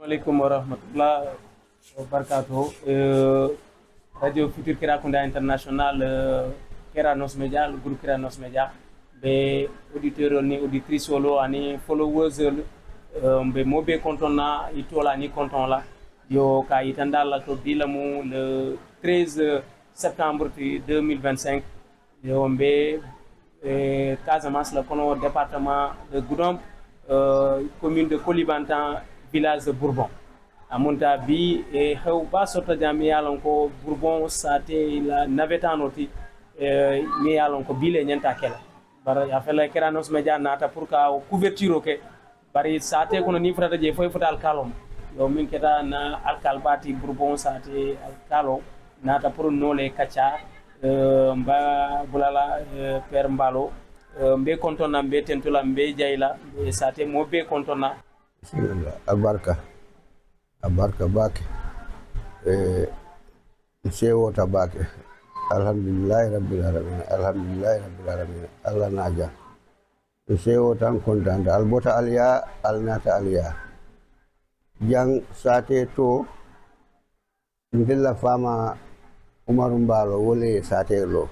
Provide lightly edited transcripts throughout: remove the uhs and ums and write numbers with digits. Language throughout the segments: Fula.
Assalamualaikum warahmatullahi wabarakatuh. Radio Futur Kirakunda International, Keranos Media, le groupe Keranos Media, be auditeur ni auditrice solo ani followers be mobe konton na itola ni konton la yo ka itanda la to bilamu le 13 septembre 2025 yo be Casamance la kono département de Goudomp, commune de Kolibantan, village de Bourbon. Amunta bi e hewba sota jami yalon ko Bourbon sate la navetanoti mi yalon ko bile nyanta kela bara ya fela Keranos Media nata pour ka couverture ke bari sate kono ni frata je foy fotal kalom yo min keta na alkal bati Bourbon sate alkalo nata pour nole kacha mba bulala père mbalo mbe kontona mbe tentula mbe jayla sate mo be kontona bismillah abarka bake sewota bake alhamdulillahi rabbil alamin allah naja sewotan kontante albota aliya alnata aliya jang sate to ndilla fama umaru mbalo wole sate lo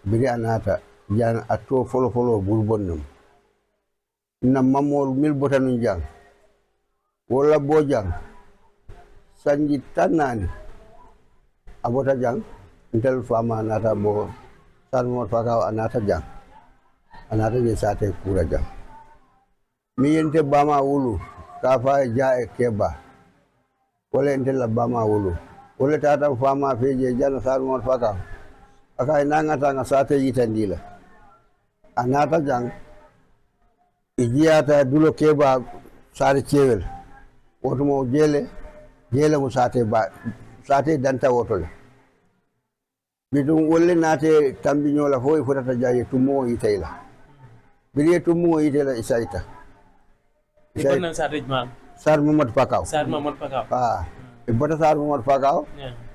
biri anata jan atto folo burbonnum na mamol mil botanu jang wala bojang sanji tanani abota jang intel fama nata bo sarmo faka anata jang anata je sate kura jang mi yente bama wulu kafa jae keba wala intel bama wulu wala tata fama feje jana sarmo faka aka nangata nga sate yitandila anata jang ijiyata dulo keba sare cewel woto mo jele mo sate danta wotole bidum wolle nate tambiñola fo e fotata jaye tummo yitayla biri tummo yitayla isaita ibonna sate jmal sar mamad pakaw e bota sar mamad pakaw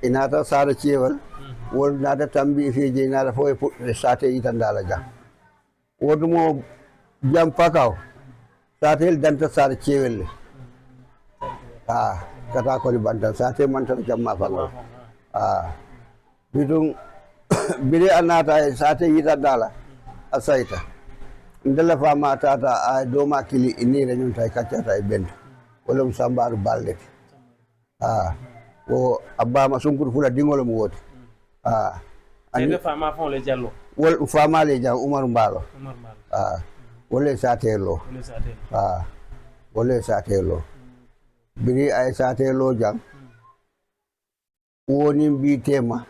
inata sare cewel wol nata tambi feje nata fo e sate yitandala jam woto mo jam pakaw satel danta sar cewel kata ko bantan sate mantan jamma fango bidung biri anata sate yita dala asaita ndela fama tata a doma kili ini renyun tay kacata e bend wala sambar balde o abba ma sunkur fula dingolo mo woti ani fama fon le jallo wol fama le jam umar mbalo wole satelo wole satelo biri ay satelo jam woni bi tema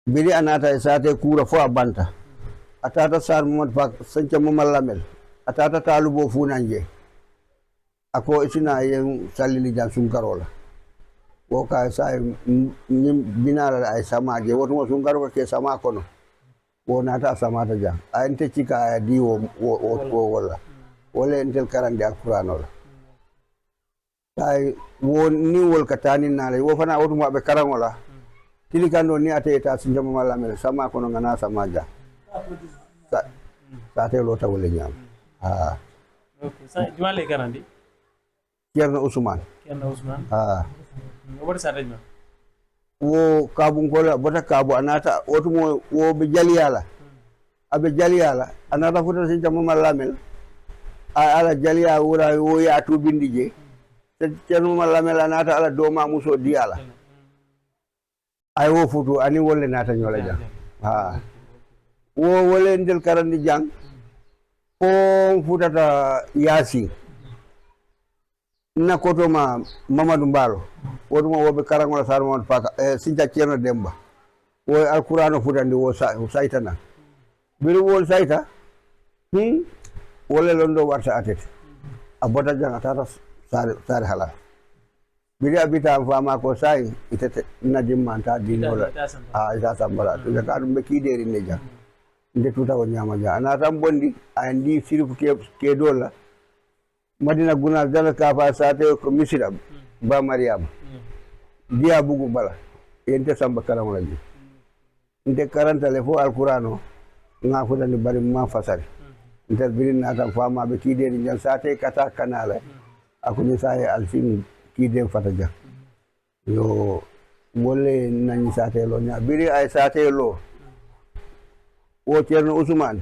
biri anata e sate kura fo abanta atata sar momad pak sanca mamallamel atata talubo funanje ako isina yen salili jam sunkarola wo ka say binala ay samaje woto sunkaro ke sama kono wonata samata jang a ente cika a diwo wala wala entel karande alqur'ano la tay woni wol katani nale wo fana wotuma be karangola tilikando ni ateta sinjama malamel sama kono ngana sama jang sa te lota wala nyam okay sa jumale karandi Cerno Usman wala sa rejma wo kabu ngola bota kabu anata wotumo wo be jaliyala abe jaliyala anata futa sin jamu malamel ala jaliya wura wo ya to bindije te jamu malamel anata ala doma muso diala ay wo futu ani wolle nata nyola jang wo wolle ndel karandi jang ko futata yasi na kotoma Mamadou Mbalo woduma wobe karangola sarmo paka sinta Cerno Demba wo alqur'ano futandi wo saytana biru wol sayta wole londo warta atete abota janga tata sare hala biri abita fama ko say itete nadim manta dinola ita sambala to ka dum be kideri ne jang nde tuta won nyama ja ana tam bondi andi sirfu ke dola Madina Guna dala kafa sate ko misira ba Mariam dia bugu bala ente samba karam laji inte karanta le fo alqur'ano nga fudani bari ma fasari inter birin na tan fama be kideri jan sate kata kanala ako ni sai alfin kide fataja yo wolle nani satelo nya biri ay satelo wo Ceerno Ousmane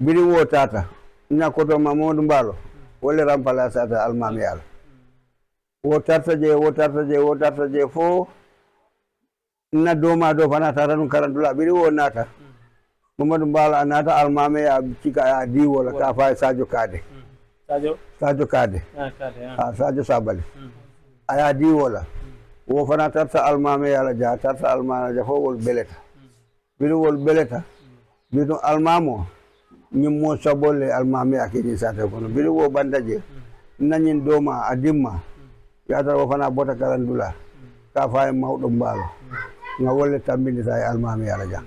biri wo tata nya koto Mamadou Mbalo wolle rampala sata almami yalla wo tarta je fo na doma do fana tata dum karandula biri wo nata Mamadou Mbalo anata almami ya cika ya di wala ka fa Sadio Kade Sadio Kade Sadio Sabali aya di wala wo fana tarta almami yalla ja tarta almami ja fo wol beleta biri wol beleta bidon almamo ñimmo sabole almami akini sata kono biri wo bandaje nañin doma adimma yata wo fana bota karandula ka fay mawdo mbalo nga wolle tambini say almami yalla ja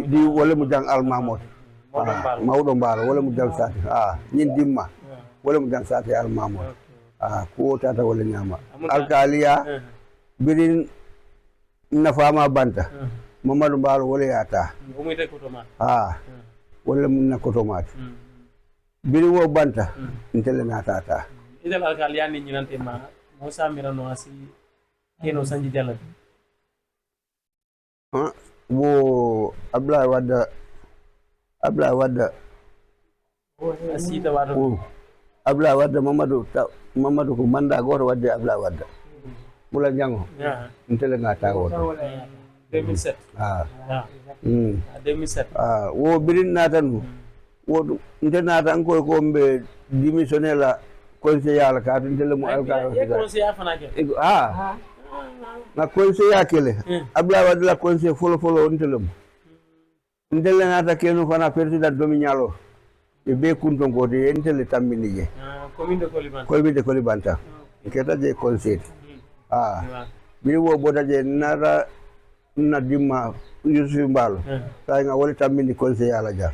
di wolle mu jang almamo mawdo mbalo wolle mu jang sata ñin dimma wolle mu jang sata almamo ko tata wolle nyama alkaliya birin nafama banta Mamadou Mbalo wala yata wala mun na kotomat biri wo banta intele na tata idal alkal yani nyinante ma mo samira no asi keno sanji jalla wo Ablaye Wade asita wado Ablaye Wade Mamadou ko manda goto wadde Ablaye Wade mula jango intele na tawo 2007 2007 wo birin natan wo nte natan ko mbe démissionner la conseiller ka tele mu alka conseiller fana ke na conseiller kele Ablaye Wade la conseiller folo ntelum ntele nata kenu fana president dominialo e be kunton ko de ntele tambini je commune de Kolibanta keta je conseiller bi wo boda je nara na dimma Yusuf Mbalo tay nga wala tambini conseiller ala ja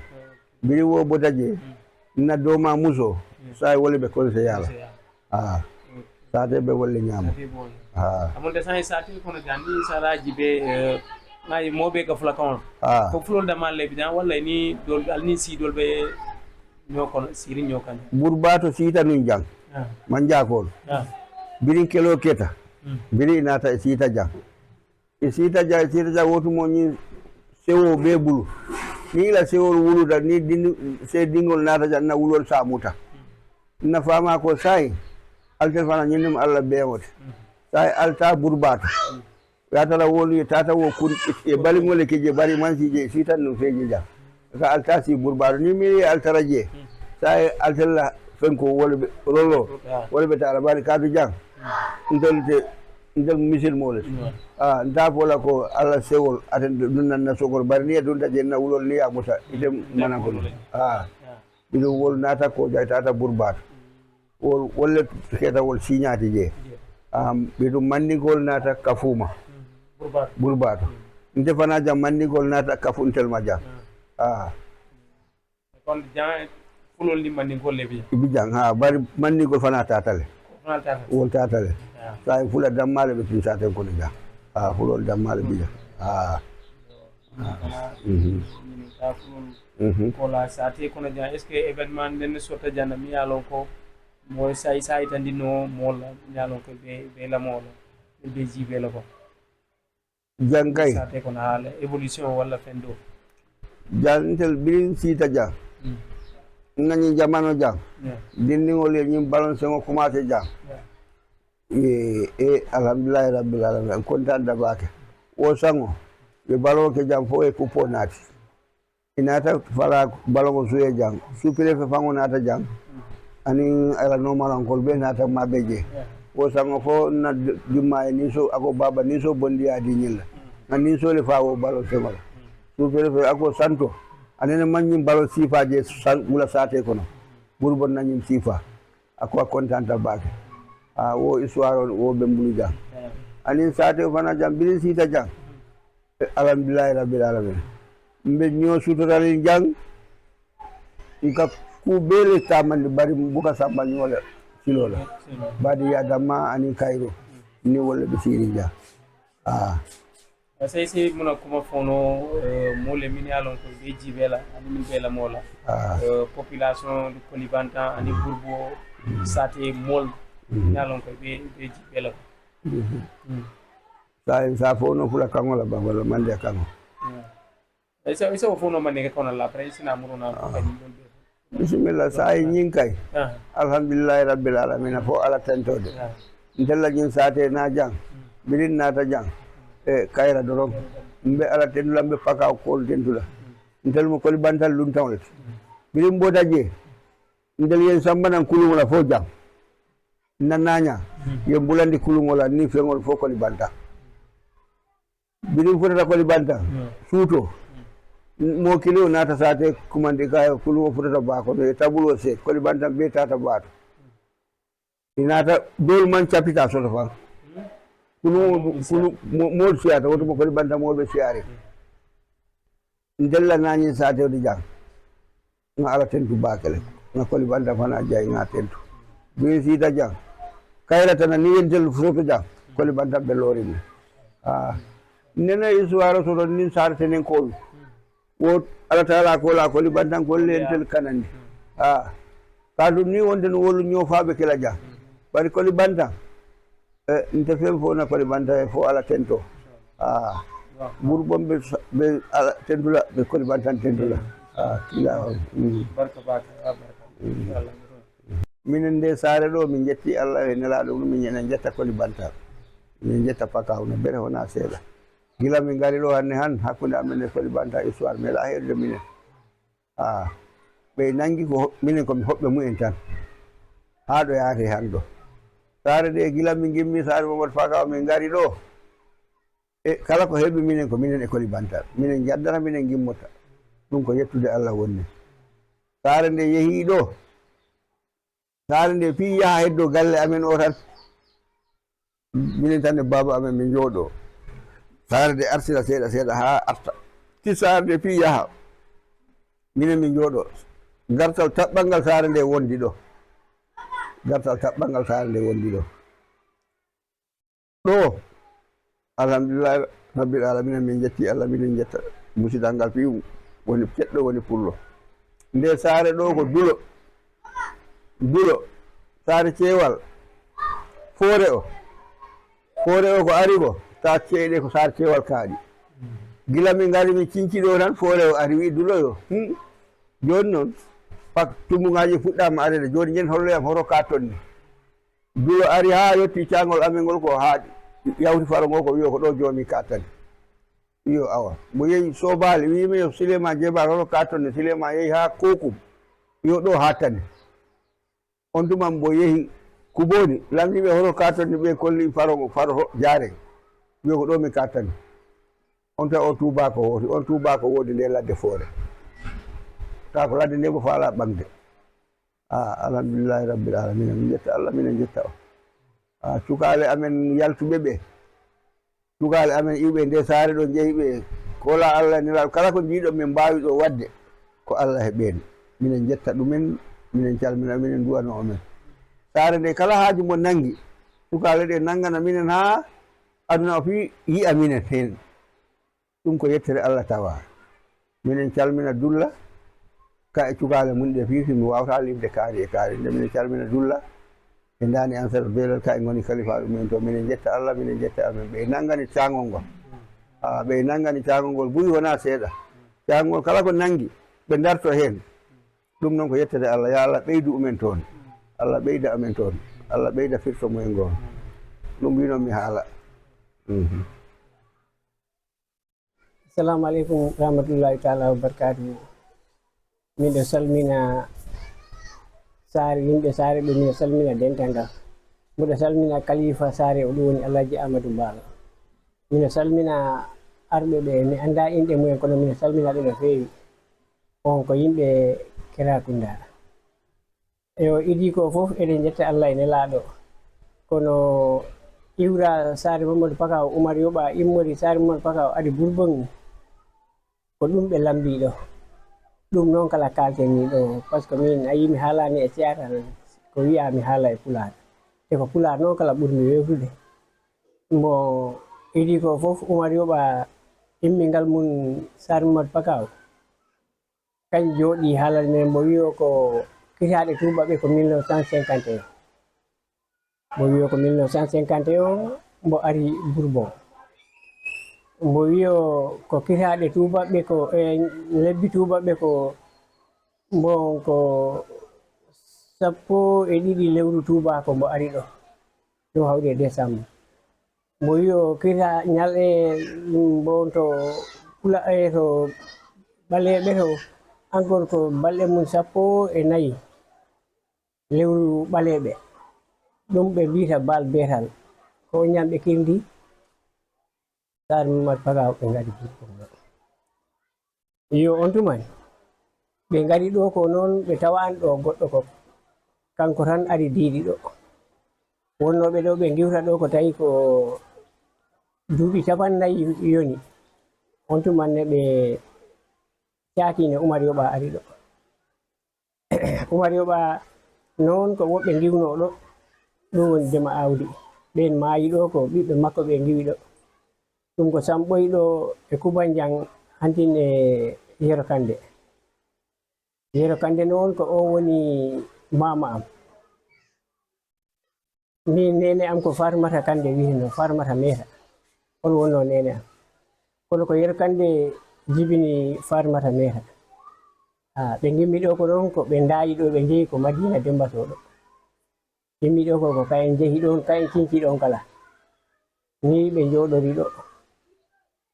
biri wo bodaje na doma muso say wala be conseiller ala sate be wala nyama amon de say sate kono gandi sala jibe ngay mobe ka fula kon ko fulol da malle bi dan wala ni dol alni si dol be ñokon siri ñokan burbato sita nun jang man jakol biri kelo keta biri nata sita jang isita ja wotu mo ni sewo be bulu ni la sewo wulu da ni se dingol nata ja na wulol sa muta na fama ko sai altel fana nyinum alla be wote sai alta burbato ya tala wolu tata wo kun e bali ngole ke je bari man si je sita no feji ja ka alta si burbato ni mi alta raje sai altel fenko wolbe rolo wolbe tala bari ka du jang ndel misil mole nda fola ko ala sewol aten dunnan na sogor bari ni dun daje na wulol ni amuta idem manan ko bido wol nata ko jaytata burbat wol wolle keta wol siñati je bido mandigol nata kafuma burbat nde fana jam mandigol nata kafuntel ma jam kon jan fulol ni mandigol le bi jang bari mandigol fana tatale wol tatale sai fula dammale be tin saten ko ja fulol dammale bi ko la sate ko ja est ce que événement den sota jana mi yalon ko moy say tandino mola yalon ko be la mola be jibe la ko jangay sate ko na évolution wala fendo jantel birin sita ja ngani jamano jang dinni ngol ñim balon sengo commencé jang alhamdulillah rabbil alamin kontaan da bake wo sango be balo ke jam fo e kupo nati inata fala balo ko suye jang supile fe fango nata jang ani ala no malan kol be nata mabeje wo sango fo na juma ni so ako baba ni so bondi adi nyilla ni so le fa wo balo sengo supile fe ako santo anene manni balo sifa je wula sate kono burbon nanyim sifa ako kontaan da bake wo histoire wo be mbulu jang ani sate fana jam bi sita jang alhamdulillah rabbil alamin mbe ñoo suturali jang nka ku bele tamandi bari buka samba ñola silola badi ya dama ani kairo ni wala be siri jang sai muna kuma fono mole mini alon ko be jibela ani min bela mola population du Kolibantang ani burbo sate mol alon ko be jibela sa fono fula kangola bangolo mande kango isa fono mande ko na la presi na muruna ko kadi don be bismillah sai nyin kay alhamdulillah rabbil alamin fo ala tentode ndella nyin sate na jang bilin na ta jang kayra dorom mbe ala tendula mbe paka ko tendula ndel mo Kolibantal lun tawlet bilim bodaje ndel yen sambanan kulungola fo jam nananya ye bulandi kulungola ni fengol fo Kolibantang bilim fotata Kolibantang suuto mo kilo nata sate kumande kay kulungo fotata bako do tabulo se Kolibantang be tata bato inata dol man capita so fa kulu mo siata woto mo Kolibantang mo be siare ndella nani sate di jang nga ala tentu bakale nga Kolibantang fana jay nga tentu bi sita jang kayra tan ni yendel foto jang Kolibantang be lori ni nena histoire so don nin sarte nen ko wo ala taala ko la Kolibantang ko lentel kanani kadu ni wonde no wolu ñofaɓe kila jang bari Kolibantang nte fen fo na Kolibantang fo ala tento burbom be ala tentula be Kolibantang tentula kila barka barka minen de sare do min jetti Allah e nelaɗo min ñenen jetta Kolibantang min jetta pakaw no bere wona seeɗa gila min gari ɗo hanne han hakkude amen e Kolibantang histoire meeɗa heerde minen ɓe nangi ko minen komi hoɓɓe mumen tan ha ɗo yaate han ɗo sare de gila min gimmi sare Mamadou Fakaw min gari ɗo kala ko heɓi minen ko minen e Kolibantang minen jaddata minen gimmota ɗum ko yettude Allah wonni sare nde yeehi ɗo sare nde fi yaha heddo galle amen o tan minen tan e baba amen min jooɗo sare nde arsira seeɗa seeɗa ha arta ti sare nde fi yaha minen min jooɗo gartal taɓɓalngal sare nde wondi ɗo gartal taɓɓalngal sare nde wondi ɗo ɗo alhamdulillah rabbil alamin min jetti Allah minen jetta musidal ngal fi woni keɗɗo woni pullo nde sare ɗo ko dulo sare ceewal foore o ko ari ko ta ceeɗe ko sare ceewal kaaɗi gila min ngari min cinci ɗo tan foore o ari wi duloyo joni noon pak tumbugaji fuɗɗama arede joni jen holloyam hoto ka tonni dulo ari ha yetti cagol amen ngol ko ha yawti faro ngo ko wiyo ko ɗo joomi kattani wiyo awa mo yehi sobali wimi yo Silema Jebal hoto ka tonne Silema yehi ha Kokum yo ɗo ha tani on tuman bo yehi Kuboni lamdiɓe hoto ka tonne ɓe kolli faro jaren wiyo ko ɗo mi kattani on tan o tubako woti on tubako wodi nde ladde foore ta ko ladde nde mo faala ɓamde alhamdulillahi rabbil alamin min jetta Allah minen jetta o cukale amen yaltuɓe ɓe cukale amen iwɓe nde saare ɗo jeeyi ɓe kola Allah nelaɗo kala ko jiiɗo min mbawi ɗo wadde ko Allah e ɓen minen jetta ɗumen minen calmina minen duwano omen saare nde kala haaju mo nangi cukale ɗe nangana minen ha aduna o fi yi'a minen hen ɗum ko yettere Allah tawa minen calmina dulla ka e cukale mum ɗe fifi mi wawata limde kaari e kaari nde minen calmina dulla ɓe dani ansar belal ka e goni kalifa ɗumen to minen jetta Allah minen jetta amen ɓe nangani cagol ngol ɓe nangani cagol ngol ɓuuri wona seeɗa cagol ngol kala ko nangi ɓe darto hen ɗum noon ko yettede Allah ya Allah ɓeydu umen toon Allah ɓeyda amen toon Allah ɓeyda firto mumen ngol ɗum winon mi haala assalamu aleykum rahmatullahi taala wa barakatuhu miɗo salmina saare yimɓe saare ɗo miɗo salmina dental ngal mbiɗo salmina kalifa saare o ɗum woni Alhaji Amadou Balo miɗo salmina arɓe ɓe mi anda inɗe mumen kono miɗo salmina ɓe no feewi on ko yimɓe Kirakunda yo idi ko fof eɗen jetta Allah e nelaɗo kono iwra saare Mamadou Fakaw Oumar yoɓa immori saare Mamadou Fakaw adi Bourbon ko ɗum ɓe lambi ɗo ɗum noon kala kalten ni ɗo par ce que min a yimi haalani e théâtre ko wiya mi haala e Pulaar e ko Pulaar noon kala ɓurmi wewtude mo idi ko fof Umar yoɓa immingal mum Sar Mamadou Pakaw kañ jooɗi haalal men mbo wi o ko kitaɗe tuuba ɓe ko 1951 mbo wi o ko 1951 mbo ari Bourbon mbo wi o ko kitaɗe tuuba ɓe ko lebbi tuuba ɓe ko bon ko 12 lewru tubako mbo ari ɗo ɗum hawri e décembre mbo wi o kita ñalɗe bon to pula to ɓaleɓe to encore ko balɗe mum 14 lewru ɓaleɓe ɗum ɓe mbiyata bal betal ko ñamɓe kirdi Sar Mamadou Pakaw ɓe ngari yo on tuman ɓe ngari ɗo ko noon ɓe tawani ɗo goɗɗo ko kanko tan ari diiɗi ɗo wonnoɓe ɗo ɓe giwta ɗo ko tawi ko duuɓi 50 yoni on tumanne ɓe caakine Umar yoɓa ari ɗo Umar yoɓa noon ko woɓɓe giwno ɗo ɗum woni Dema Awdi ɓen maayi ɗo ko ɓiɓɓe makko ɓe giwi ɗo ɗum ko Samɓoy ɗo e Kubanjang hantin e Yero Kande Yero Kande noon ko o woni mama am min nene am ko Farmata Kande wiyeteno Farmata Meta on wonno nene am kono ko Yero Kande jibini Farmata Meta ɓe gimmi ɗo ko ɗon ko ɓe daayi ɗo ɓe jeehi ko Madina Dembato ɗo gimmi ɗo ko kayen jeehi ɗon kayen cinci ɗon kala ni ɓe jooɗori ɗo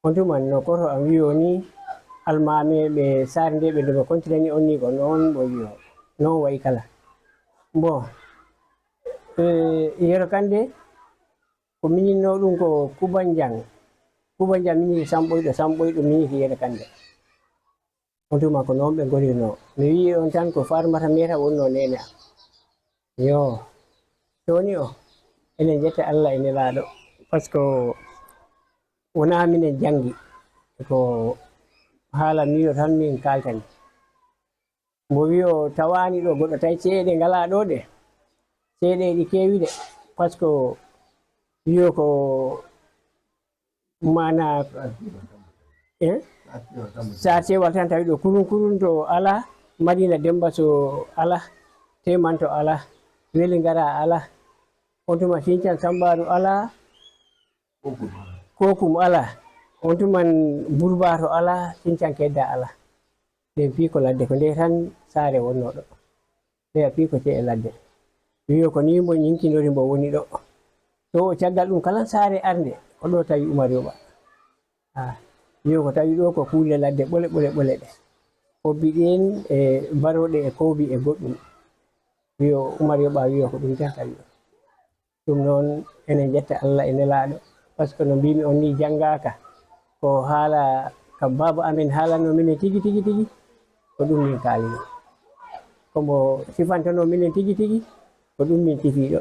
on tuman no koto am wi o ni almame ɓe Sar nde ɓe nde kontinani on ni ko noon ɓo wi o non wayi kala bon Yero Kande ko miñinno ɗum ko Kubanjang miñiti Samɓoyɗo Samɓoyɗo miñiti Yero Kande on tuma ko noon ɓe golirno mi wi on tan ko Farmata Meta wonno nene am yo toni o enen jetta Allah e Nelaɗo par ce que wona minen jangi ko haala miyo tan min kaltani mbo wi o tawani ɗo goɗɗo tawi ceeɗe ngala ɗo ɗe ceeɗe ɗi kewi de par ce que wiyo ko mana sa cewal tan tawi ɗo kurun to ala Madina Demba so ala Teman to ala Weli Ngara ala on tuma Sinthiane Sambadu ala Kokum ala on tuman Bourba to ala Sinthiane Kedda ala ɓen pi ko ladde ko nde tan saare wonno ɗo ɓe a pi ko ce e ladde wiyo ko ni mbo ñinkinori mbo woni ɗo to o caggal ɗum kala saare arde o ɗo tawi Umar yoɓa wiyo ko tawi ɗo ko kuule ladde ɓole ɗe hobbi ɗen e baroɗe e koobi e goɗɗum wiyo Umar yoɓa wiyo ko ɗum tan tawi ɗum noon enen jetta Allah e Nelaɗo par ce que no mbimi on ni janngaka ko haala kam baba amen haalanno minen tigi ko ɗum min kaaliɗo komo sifantano minen tigi ko ɗum min tifiɗo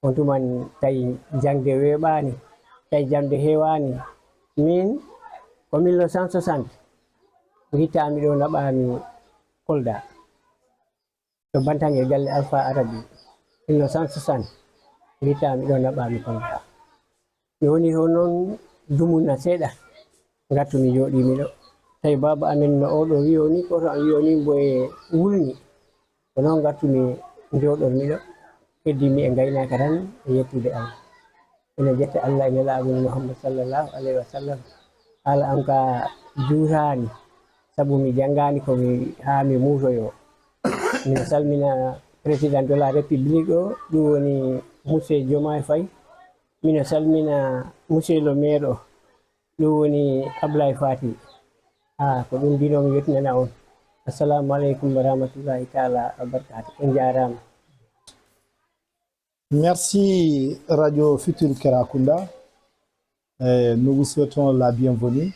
on tuman tawi jangde weeɓani tawi jamde hewani min ko 1960 gittami ɗo naɓami Kolda to Bantange galle Alpha Arabi 1960 gittami ɗo naɓami Kolda mi woni to noon dumunna seeɗa gattumi joɗimi ɗo tawi baba amen no oɗo wiyo ni koto am wiyo ni mbo e wulni ko noon gattumi joɗormi ɗo heddimi e gaynaka tan e yettude Allah ene jetta Allah e Nelaɗo Muhammad sallllahu alayhi wa sallam haala am ka juutani saabu mi janngani komi ha mi muutoyo min salmina président de la république ɗo ɗum woni monsieur Diomaye Faye min salmina monsieur le maire o ɗum woni Ablaye Fati ko ɗum mbinomi yettinana on assalamu aleykum wa rahmatullahi taala wa barakatu on jarama. Merci Radio Futur Kerakunda. Nous vous souhaitons la bienvenue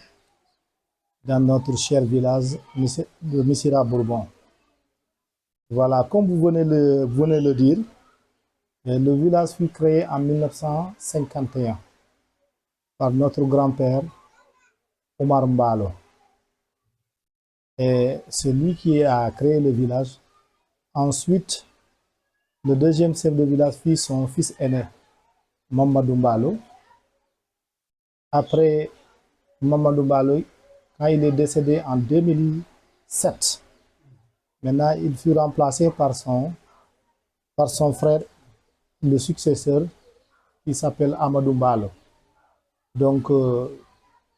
dans notre cher village de Missira Bourbon. Voilà, comme vous venez le dire, le village fut créé en 1951 par notre grand-père Omar Mbalo. Et c'est lui qui a créé le village. Ensuite, le deuxième chef de village fut son fils aîné, Mamadou Mbalo. après Mamadou Baloy, quand il est décédé en 2007. Maintenant, il fut remplacé par son frère, le successeur, qui s'appelle Amadou Balo. Donc,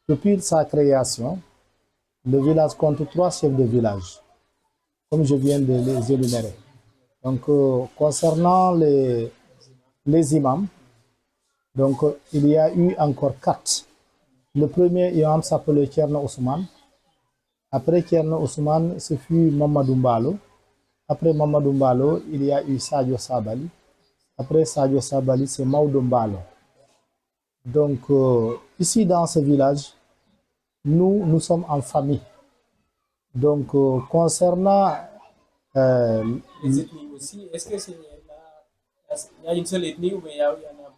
depuis sa création, le village compte 3 chefs de village, comme je viens de les énumérer. Donc, concernant les imams, donc, il y a eu encore 4. Le premier imam s'appelait Tcherno Ousmane. Après Tcherno Ousmane, ce fut Mamadou Mbalo. Après Mamadou Mbalo, il y a eu Sadio Sabali. Après Sadio Sabali, c'est Maodo Mbalo. Donc, ici dans ce village, nous sommes en famille. Donc, concernant... les ethnies aussi, est-ce que il y a une seule ethnie ou bien il y en a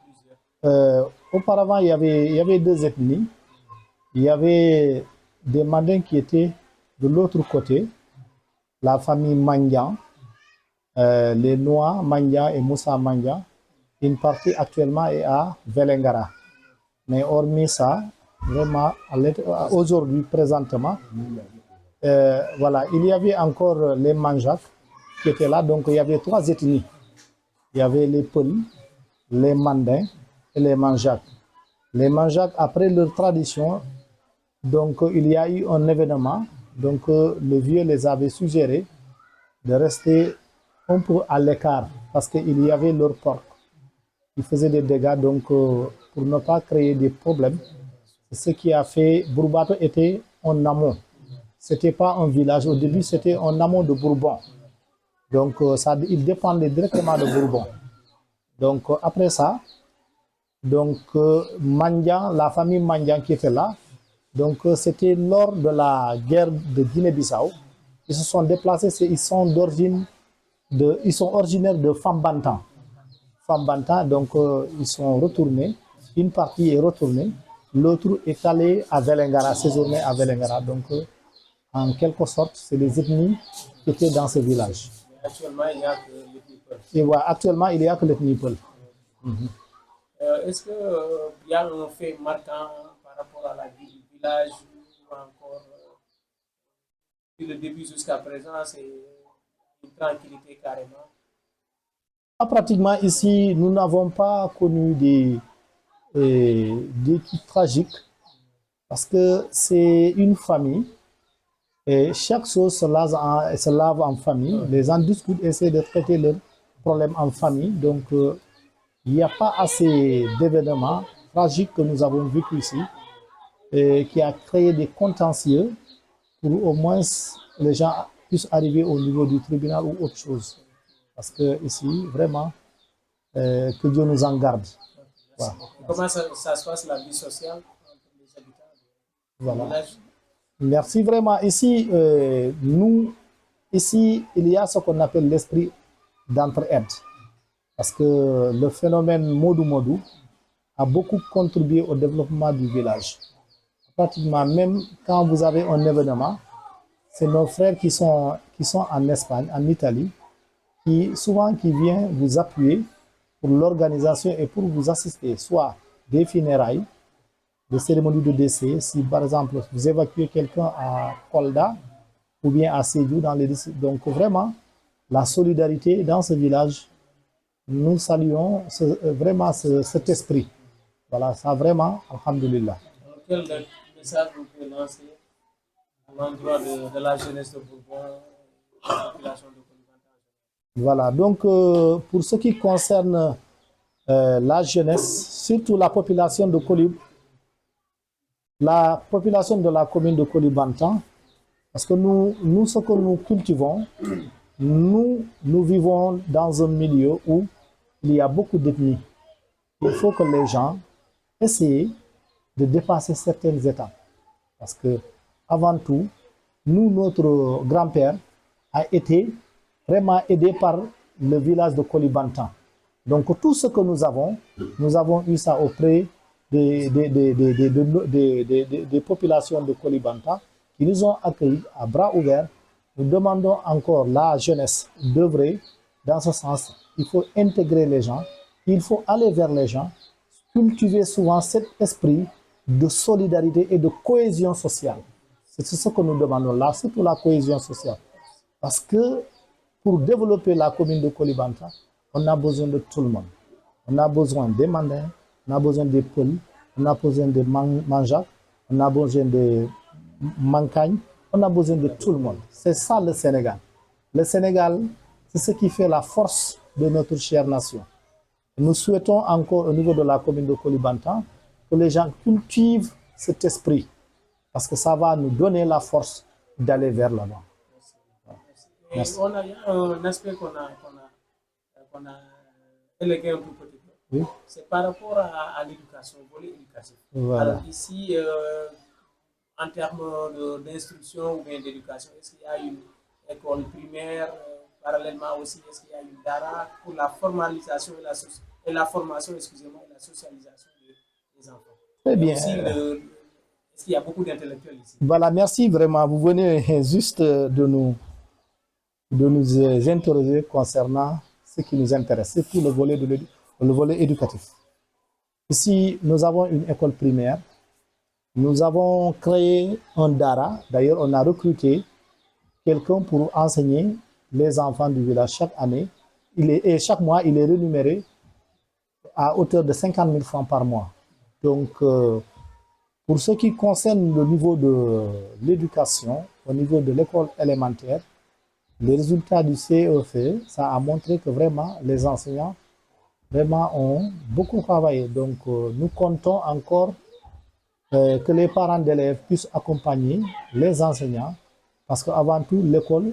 plusieurs? Auparavant, il y avait 2 ethnies. Il y avait des Mandins qui étaient de l'autre côté, la famille Mandian, les Nois Mandian et Moussa Mandian. Une partie actuellement est à Velengara. Mais hormis ça, vraiment, aujourd'hui, présentement, voilà, il y avait encore les Manjak qui étaient là. Donc, il y avait 3 ethnies. Il y avait les Peuls, les Mandins et les Manjak. Les Manjak, après leur tradition, donc il y a eu un événement. Donc, le vieux les avait suggéré de rester un peu à l'écart parce qu'il y avait leur porc. Ils faisaient des dégâts, donc pour ne pas créer des problèmes. Ce qui a fait, Bourbato était en amont. Ce n'était pas un village. Au début, c'était en amont de Bourbon. Donc, il dépendait directement de Bourbon. Donc, après ça, donc, Mandian, la famille Mandian qui était là, donc c'était lors de la guerre de Guinée-Bissau. Ils se sont déplacés, ils sont originaires de Fambantan. Fambantan, donc ils sont retournés. Une partie est retournée, l'autre est allée à Velengara, séjourné à Velengara. Donc, en quelque sorte, c'est les ethnies qui étaient dans ce village. Actuellement, il n'y a que l'ethnie Peul. Et voilà, actuellement, il n'y a que l'ethnie Peul. Est-ce qu'il y a un fait marquant par rapport à la vie du village ou encore depuis le début jusqu'à présent, c'est une tranquillité carrément? Pratiquement ici, nous n'avons pas connu des trucs tragiques parce que c'est une famille et chaque chose se lave en famille. Les gens discutent, essaient de traiter leurs problèmes en famille. Donc, il n'y a pas assez d'événements tragiques que nous avons vécu ici et qui a créé des contentieux pour au moins les gens puissent arriver au niveau du tribunal ou autre chose. Parce que ici, vraiment, que Dieu nous en garde. Voilà. Comment ça se passe la vie sociale entre les habitants du village? Merci vraiment. Ici, ici, il y a ce qu'on appelle l'esprit d'entraide. Parce que le phénomène Modou a beaucoup contribué au développement du village. Pratiquement, même quand vous avez un événement, c'est nos frères qui sont en Espagne, en Italie, qui viennent vous appuyer pour l'organisation et pour vous assister, soit des funérailles, des cérémonies de décès, si par exemple vous évacuez quelqu'un à Kolda ou bien à Sédhiou dans les décès. Donc vraiment, la solidarité dans ce village, nous saluons vraiment cet esprit. Voilà, ça vraiment, alhamdulillah. Alors, quel message vous pouvez lancer à l'endroit de la jeunesse de Bourbon, de la population de Koulibantang? Voilà, donc pour ce qui concerne la jeunesse, surtout la population de la population de la commune de Koulibantang, parce que nous, ce que nous cultivons, nous vivons dans un milieu où il y a beaucoup d'ethnies. Il faut que les gens essayent de dépasser certaines étapes. Parce que, avant tout, notre grand-père a été vraiment aidé par le village de Koulibantang. Donc, tout ce que nous avons eu ça auprès des populations de Koulibantang qui nous ont accueillis à bras ouverts. Nous demandons encore la jeunesse d'œuvrer dans ce sens. Il faut intégrer les gens, il faut aller vers les gens, cultiver souvent cet esprit de solidarité et de cohésion sociale. C'est ce que nous demandons là, surtout la cohésion sociale. Parce que pour développer la commune de Koulibantang, on a besoin de tout le monde. On a besoin des Mandins, on a besoin des Peuls, on a besoin des Manjak, on a besoin des Mankagnes, on a besoin de tout le monde. C'est ça le Sénégal. Le Sénégal, c'est ce qui fait la force de notre chère nation. Nous souhaitons encore au niveau de la commune de Koulibantang que les gens cultivent cet esprit parce que ça va nous donner la force d'aller vers l'avant. Et on a un aspect qu'on a élégué un peu peut-être. Oui. C'est par rapport à l'éducation, au volet éducatif. Voilà. Alors ici, en termes d'instruction ou bien d'éducation, est-ce qu'il y a une école primaire parallèlement aussi, est-ce qu'il y a une DARA pour la formalisation et la formation, excusez-moi, et la socialisation des enfants? Très bien. Est-ce qu'il y a beaucoup d'intellectuels ici? Voilà, merci vraiment. Vous venez juste de nous interroger concernant ce qui nous intéresse, c'est tout le volet éducatif. Ici, nous avons une école primaire. Nous avons créé un DARA. D'ailleurs, on a recruté quelqu'un pour enseigner les enfants du village chaque année. Et chaque mois, il est rémunéré à hauteur de 50 000 francs par mois. Donc, pour ce qui concerne le niveau de l'éducation, au niveau de l'école élémentaire, les résultats du CEFE, ça a montré que vraiment les enseignants vraiment ont beaucoup travaillé. Donc, nous comptons encore que les parents d'élèves puissent accompagner les enseignants parce qu'avant tout, l'école,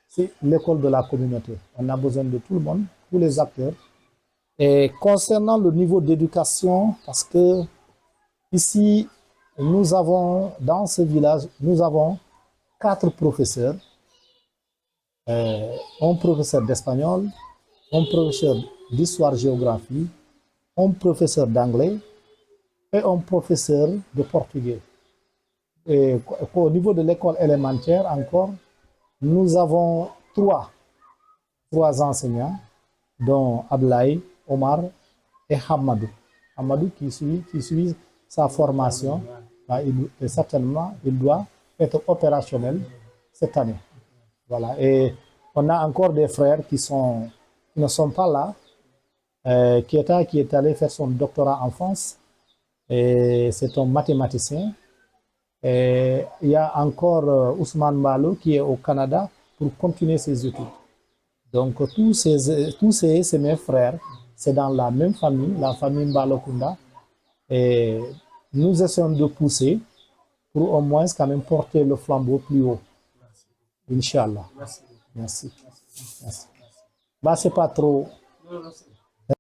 c'est l'école de la communauté. On a besoin de tout le monde, tous les acteurs. Et concernant le niveau d'éducation, parce que ici, nous avons, dans ce village, nous avons 4 professeurs. Un professeur d'espagnol, un professeur d'histoire-géographie, un professeur d'anglais et un professeur de portugais. Et au niveau de l'école élémentaire encore, nous avons trois enseignants, dont Ablaï, Omar et Hamadou. Hamadou qui suit sa formation, et certainement il doit être opérationnel cette année. Voilà. Et on a encore des frères qui ne sont pas là, qui est allé faire son doctorat en France, et c'est un mathématicien. Et il y a encore Ousmane Balo qui est au Canada pour continuer ses études. Donc tous ces mes frères, c'est dans la même famille, la famille Mbalokunda. Et nous essayons de pousser pour au moins quand même porter le flambeau plus haut. Inch'Allah. Merci. Bah, c'est pas trop.